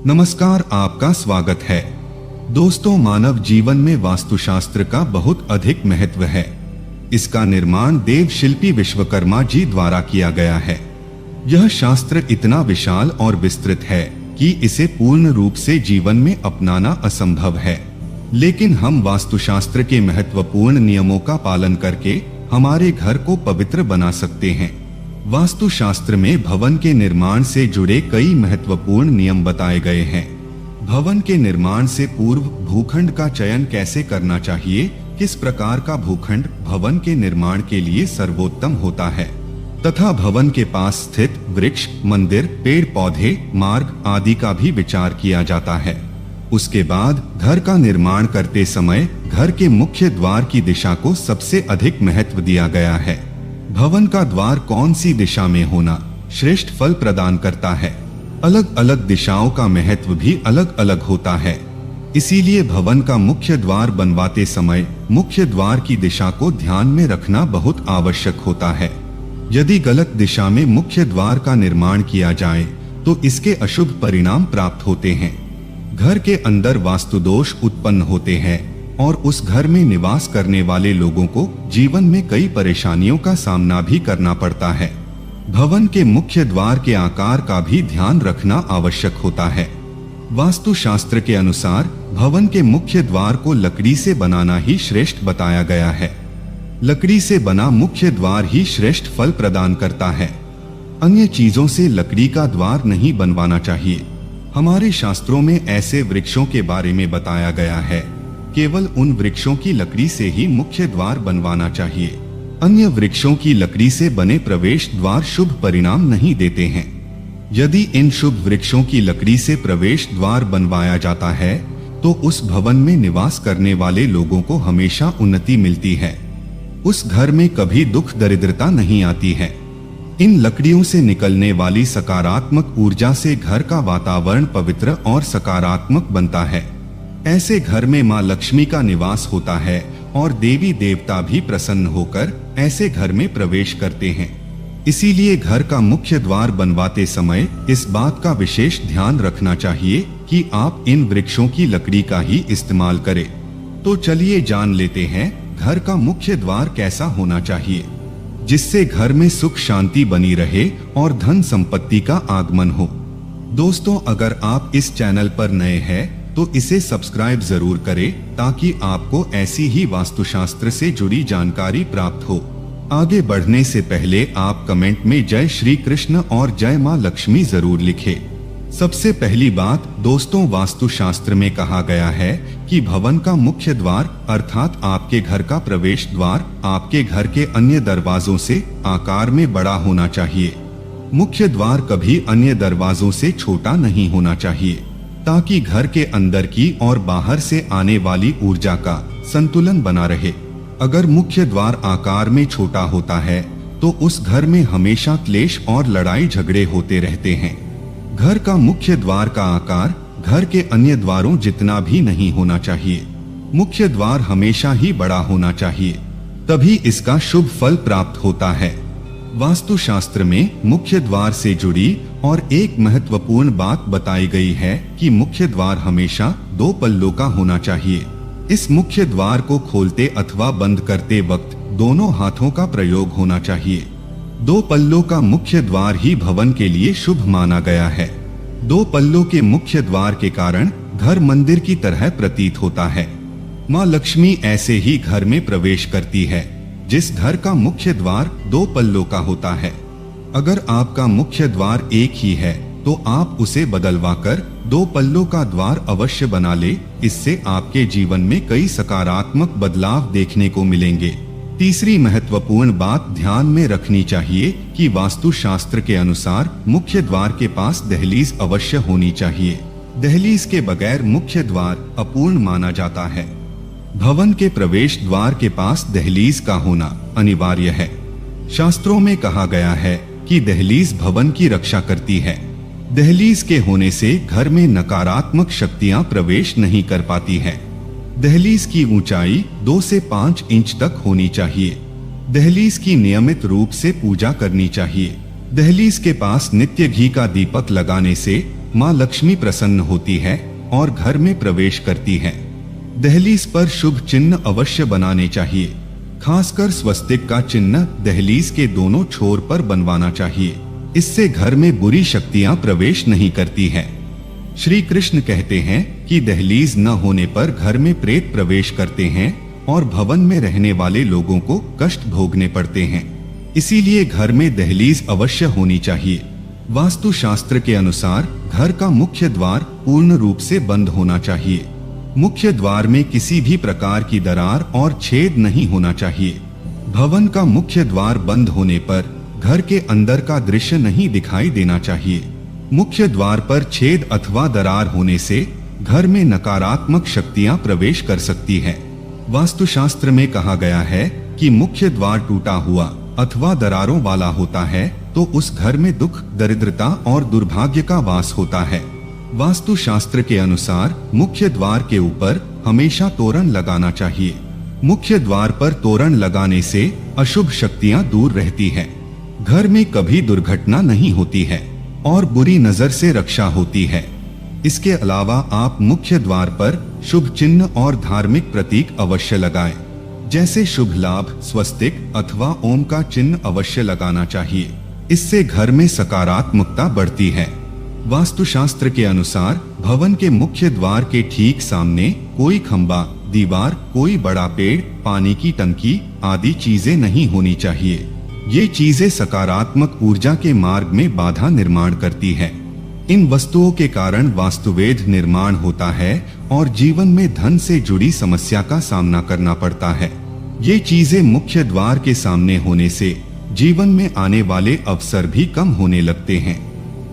नमस्कार, आपका स्वागत है। दोस्तों, मानव जीवन में वास्तुशास्त्र का बहुत अधिक महत्व है। इसका निर्माण देव शिल्पी विश्वकर्मा जी द्वारा किया गया है। यह शास्त्र इतना विशाल और विस्तृत है कि इसे पूर्ण रूप से जीवन में अपनाना असंभव है, लेकिन हम वास्तुशास्त्र के महत्वपूर्ण नियमों का पालन करके हमारे घर को पवित्र बना सकते हैं। वास्तुशास्त्र में भवन के निर्माण से जुड़े कई महत्वपूर्ण नियम बताए गए हैं। भवन के निर्माण से पूर्व भूखंड का चयन कैसे करना चाहिए, किस प्रकार का भूखंड भवन के निर्माण के लिए सर्वोत्तम होता है, तथा भवन के पास स्थित वृक्ष, मंदिर, पेड़ पौधे, मार्ग आदि का भी विचार किया जाता है। उसके बाद घर का निर्माण करते समय घर के मुख्य द्वार की दिशा को सबसे अधिक महत्व दिया गया है। भवन का द्वार कौन सी दिशा में होना श्रेष्ठ फल प्रदान करता है। अलग अलग दिशाओं का महत्व भी अलग अलग होता है। इसीलिए भवन का मुख्य द्वार बनवाते समय मुख्य द्वार की दिशा को ध्यान में रखना बहुत आवश्यक होता है। यदि गलत दिशा में मुख्य द्वार का निर्माण किया जाए तो इसके अशुभ परिणाम प्राप्त होते हैं। घर के अंदर वास्तु दोष उत्पन्न होते हैं और उस घर में निवास करने वाले लोगों को जीवन में कई परेशानियों का सामना भी करना पड़ता है। भवन के मुख्य द्वार के आकार का भी ध्यान रखना आवश्यक होता है। वास्तुशास्त्र के अनुसार भवन के मुख्य द्वार को लकड़ी से बनाना ही श्रेष्ठ बताया गया है। लकड़ी से बना मुख्य द्वार ही श्रेष्ठ फल प्रदान करता है। अन्य चीजों से लकड़ी का द्वार नहीं बनवाना चाहिए। हमारे शास्त्रों में ऐसे वृक्षों के बारे में बताया गया है, केवल उन वृक्षों की लकड़ी से ही मुख्य द्वार बनवाना चाहिए। अन्य वृक्षों की लकड़ी से बने प्रवेश द्वार शुभ परिणाम नहीं देते हैं। यदि इन शुभ वृक्षों की लकड़ी से प्रवेश द्वार बनवाया जाता है तो उस भवन में निवास करने वाले लोगों को हमेशा उन्नति मिलती है। उस घर में कभी दुख दरिद्रता नहीं आती है। इन लकड़ियों से निकलने वाली सकारात्मक ऊर्जा से घर का वातावरण पवित्र और सकारात्मक बनता है। ऐसे घर में मां लक्ष्मी का निवास होता है और देवी देवता भी प्रसन्न होकर ऐसे घर में प्रवेश करते हैं। इसीलिए घर का मुख्य द्वार बनवाते समय इस बात का विशेष ध्यान रखना चाहिए कि आप इन वृक्षों की लकड़ी का ही इस्तेमाल करें। तो चलिए जान लेते हैं घर का मुख्य द्वार कैसा होना चाहिए, जिससे घर में सुख शांति बनी रहे और धन संपत्ति का आगमन हो। दोस्तों, अगर आप इस चैनल पर नए हैं तो इसे सब्सक्राइब जरूर करें ताकि आपको ऐसी ही वास्तुशास्त्र से जुड़ी जानकारी प्राप्त हो। आगे बढ़ने से पहले आप कमेंट में जय श्री कृष्ण और जय मां लक्ष्मी जरूर लिखें। सबसे पहली बात दोस्तों, वास्तुशास्त्र में कहा गया है कि भवन का मुख्य द्वार अर्थात आपके घर का प्रवेश द्वार आपके घर के अन्य दरवाजों से आकार में बड़ा होना चाहिए। मुख्य द्वार कभी अन्य दरवाजों से छोटा नहीं होना चाहिए, ताकि घर के अंदर की और बाहर से आने वाली ऊर्जा का संतुलन बना रहे। अगर मुख्य द्वार आकार में छोटा होता है तो उस घर में हमेशा क्लेश और लड़ाई झगड़े होते रहते हैं। घर का मुख्य द्वार का आकार घर के अन्य द्वारों जितना भी नहीं होना चाहिए। मुख्य द्वार हमेशा ही बड़ा होना चाहिए, तभी इसका शुभ फल प्राप्त होता है। वास्तुशास्त्र में मुख्य द्वार से जुड़ी और एक महत्वपूर्ण बात बताई गई है कि मुख्य द्वार हमेशा 2 पल्लों का होना चाहिए। इस मुख्य द्वार को खोलते अथवा बंद करते वक्त दोनों हाथों का प्रयोग होना चाहिए। 2 पल्लों का मुख्य द्वार ही भवन के लिए शुभ माना गया है। 2 पल्लों के मुख्य द्वार के कारण घर मंदिर की तरह प्रतीत होता है। मां लक्ष्मी ऐसे ही घर में प्रवेश करती है जिस घर का मुख्य द्वार 2 पल्लों का होता है। अगर आपका मुख्य द्वार एक ही है तो आप उसे बदलवाकर 2 पल्लों का द्वार अवश्य बना ले। इससे आपके जीवन में कई सकारात्मक बदलाव देखने को मिलेंगे। तीसरी महत्वपूर्ण बात ध्यान में रखनी चाहिए कि वास्तुशास्त्र के अनुसार मुख्य द्वार के पास दहलीज अवश्य होनी चाहिए। दहलीज के बगैर मुख्य द्वार अपूर्ण माना जाता है। भवन के प्रवेश द्वार के पास दहलीज का होना अनिवार्य है। शास्त्रों में कहा गया है कि दहलीज भवन की रक्षा करती है। दहलीज के होने से घर में नकारात्मक शक्तियां प्रवेश नहीं कर पाती हैं। दहलीज की ऊंचाई 2 से 5 इंच तक होनी चाहिए। दहलीज की नियमित रूप से पूजा करनी चाहिए। दहलीज के पास नित्य घी का दीपक लगाने से माँ लक्ष्मी प्रसन्न होती है और घर में प्रवेश करती है। दहलीज पर शुभ चिन्ह अवश्य बनाने चाहिए। खासकर स्वस्तिक का चिन्ह दहलीज के दोनों छोर पर बनवाना चाहिए। इससे घर में बुरी शक्तियां प्रवेश नहीं करती हैं। श्री कृष्ण कहते हैं कि दहलीज न होने पर घर में प्रेत प्रवेश करते हैं और भवन में रहने वाले लोगों को कष्ट भोगने पड़ते हैं। इसीलिए घर में दहलीज अवश्य होनी चाहिए। वास्तु शास्त्र के अनुसार घर का मुख्य द्वार पूर्ण रूप से बंद होना चाहिए। मुख्य द्वार में किसी भी प्रकार की दरार और छेद नहीं होना चाहिए। भवन का मुख्य द्वार बंद होने पर घर के अंदर का दृश्य नहीं दिखाई देना चाहिए। मुख्य द्वार पर छेद अथवा दरार होने से घर में नकारात्मक शक्तियां प्रवेश कर सकती हैं। वास्तुशास्त्र में कहा गया है कि मुख्य द्वार टूटा हुआ अथवा दरारों वाला होता है तो उस घर में दुख, दरिद्रता और दुर्भाग्य का वास होता है। वास्तु शास्त्र के अनुसार मुख्य द्वार के ऊपर हमेशा तोरण लगाना चाहिए। मुख्य द्वार पर तोरण लगाने से अशुभ शक्तियां दूर रहती हैं। घर में कभी दुर्घटना नहीं होती है और बुरी नजर से रक्षा होती है। इसके अलावा आप मुख्य द्वार पर शुभ चिन्ह और धार्मिक प्रतीक अवश्य लगाएं। जैसे शुभ लाभ, स्वस्तिक अथवा ओम का चिन्ह अवश्य लगाना चाहिए। इससे घर में सकारात्मकता बढ़ती है। वास्तुशास्त्र के अनुसार भवन के मुख्य द्वार के ठीक सामने कोई खंबा, दीवार, कोई बड़ा पेड़, पानी की टंकी आदि चीजें नहीं होनी चाहिए। ये चीजें सकारात्मक ऊर्जा के मार्ग में बाधा निर्माण करती है। इन वस्तुओं के कारण वास्तुवेद निर्माण होता है और जीवन में धन से जुड़ी समस्या का सामना करना पड़ता है। ये चीजें मुख्य द्वार के सामने होने से जीवन में आने वाले अवसर भी कम होने लगते हैं।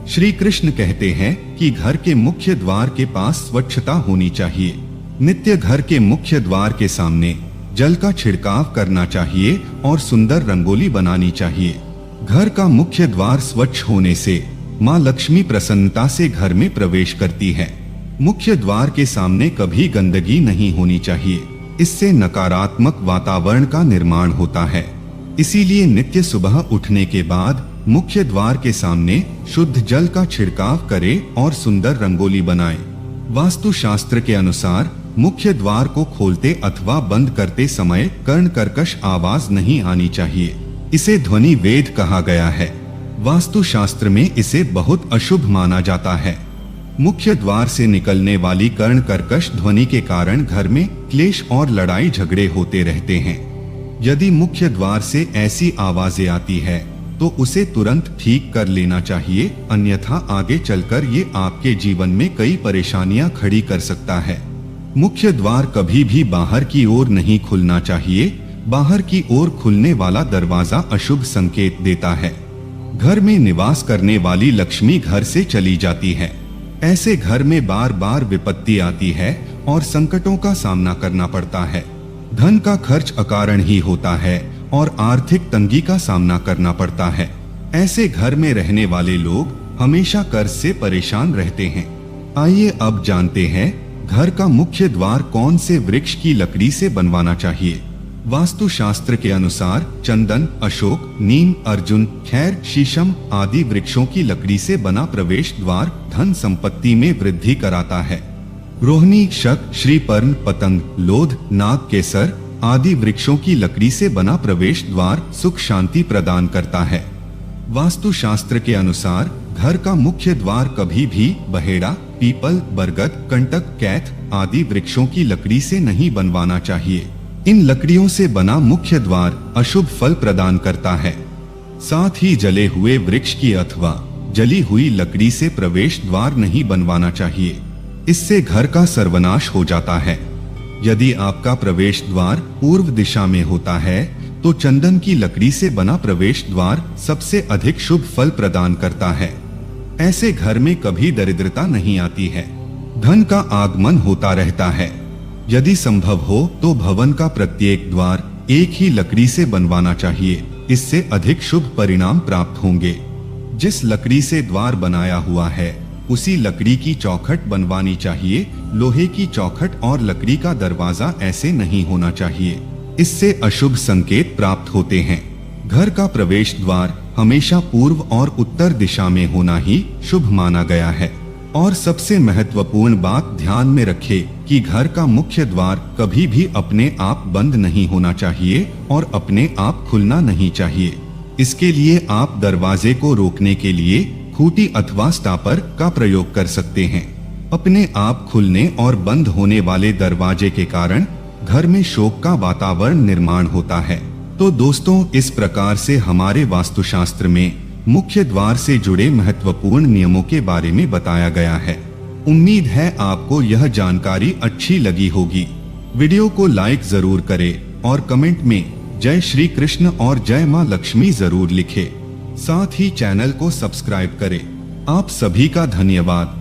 श्री कृष्ण कहते हैं कि घर के मुख्य द्वार के पास स्वच्छता होनी चाहिए। नित्य घर के मुख्य द्वार के सामने जल का छिड़काव करना चाहिए और सुंदर रंगोली बनानी चाहिए। घर का मुख्य द्वार स्वच्छ होने से माँ लक्ष्मी प्रसन्नता से घर में प्रवेश करती है। मुख्य द्वार के सामने कभी गंदगी नहीं होनी चाहिए। इससे नकारात्मक वातावरण का निर्माण होता है। इसीलिए नित्य सुबह उठने के बाद मुख्य द्वार के सामने शुद्ध जल का छिड़काव करें और सुंदर रंगोली बनाएं। वास्तु शास्त्र के अनुसार मुख्य द्वार को खोलते अथवा बंद करते समय कर्ण कर्कश आवाज नहीं आनी चाहिए। इसे ध्वनि वेद कहा गया है। वास्तु शास्त्र में इसे बहुत अशुभ माना जाता है। मुख्य द्वार से निकलने वाली कर्ण कर्कश ध्वनि के कारण घर में क्लेश और लड़ाई झगड़े होते रहते हैं। यदि मुख्य द्वार से ऐसी आवाजें आती है तो उसे तुरंत ठीक कर लेना चाहिए, अन्यथा आगे चलकर ये आपके जीवन में कई परेशानियां खड़ी कर सकता है। मुख्य द्वार कभी भी बाहर की ओर नहीं खुलना चाहिए। बाहर की ओर खुलने वाला दरवाजा अशुभ संकेत देता है। घर में निवास करने वाली लक्ष्मी घर से चली जाती है। ऐसे घर में बार बार विपत्ति आती है और संकटों का सामना करना पड़ता है। धन का खर्च अकारण ही होता है और आर्थिक तंगी का सामना करना पड़ता है। ऐसे घर में रहने वाले लोग हमेशा कर्ज से परेशान रहते हैं। आइए अब जानते हैं घर का मुख्य द्वार कौन से वृक्ष की लकड़ी से बनवाना चाहिए। वास्तु शास्त्र के अनुसार चंदन, अशोक, नीम, अर्जुन, खैर, शीशम आदि वृक्षों की लकड़ी से बना प्रवेश द्वार धन संपत्ति में वृद्धि कराता है। रोहिणी, शक, श्रीपर्ण, पतंग, लोध, नाग, केसर आदि वृक्षों की लकड़ी से बना प्रवेश द्वार सुख शांति प्रदान करता है। वास्तु शास्त्र के अनुसार घर का मुख्य द्वार कभी भी बहेड़ा, पीपल, बरगद, कंटक, कैथ आदि वृक्षों की लकड़ी से नहीं बनवाना चाहिए। इन लकड़ियों से बना मुख्य द्वार अशुभ फल प्रदान करता है। साथ ही जले हुए वृक्ष की अथवा जली हुई लकड़ी से प्रवेश द्वार नहीं बनवाना चाहिए। इससे घर का सर्वनाश हो जाता है। यदि आपका प्रवेश द्वार पूर्व दिशा में होता है तो चंदन की लकड़ी से बना प्रवेश द्वार सबसे अधिक शुभ फल प्रदान करता है। ऐसे घर में कभी दरिद्रता नहीं आती है। धन का आगमन होता रहता है। यदि संभव हो तो भवन का प्रत्येक द्वार एक ही लकड़ी से बनवाना चाहिए। इससे अधिक शुभ परिणाम प्राप्त होंगे। जिस लकड़ी से द्वार बनाया हुआ है उसी लकड़ी की चौखट बनवानी चाहिए। लोहे की चौखट और लकड़ी का दरवाजा ऐसे नहीं होना चाहिए। इससे अशुभ संकेत प्राप्त होते हैं। घर का प्रवेश द्वार हमेशा पूर्व और उत्तर दिशा में होना ही शुभ माना गया है। और सबसे महत्वपूर्ण बात ध्यान में रखें कि घर का मुख्य द्वार कभी भी अपने आप बंद नहीं होना चाहिए और अपने आप खुलना नहीं चाहिए। इसके लिए आप दरवाजे को रोकने के लिए खूंटी अथवा स्टॉपर का प्रयोग कर सकते हैं। अपने आप खुलने और बंद होने वाले दरवाजे के कारण घर में शोक का वातावरण निर्माण होता है। तो दोस्तों, इस प्रकार से हमारे वास्तुशास्त्र में मुख्य द्वार से जुड़े महत्वपूर्ण नियमों के बारे में बताया गया है। उम्मीद है आपको यह जानकारी अच्छी लगी होगी। वीडियो को लाइक जरूर करें और कमेंट में जय श्री कृष्ण और जय मां लक्ष्मी जरूर लिखें। साथ ही चैनल को सब्सक्राइब करें। आप सभी का धन्यवाद।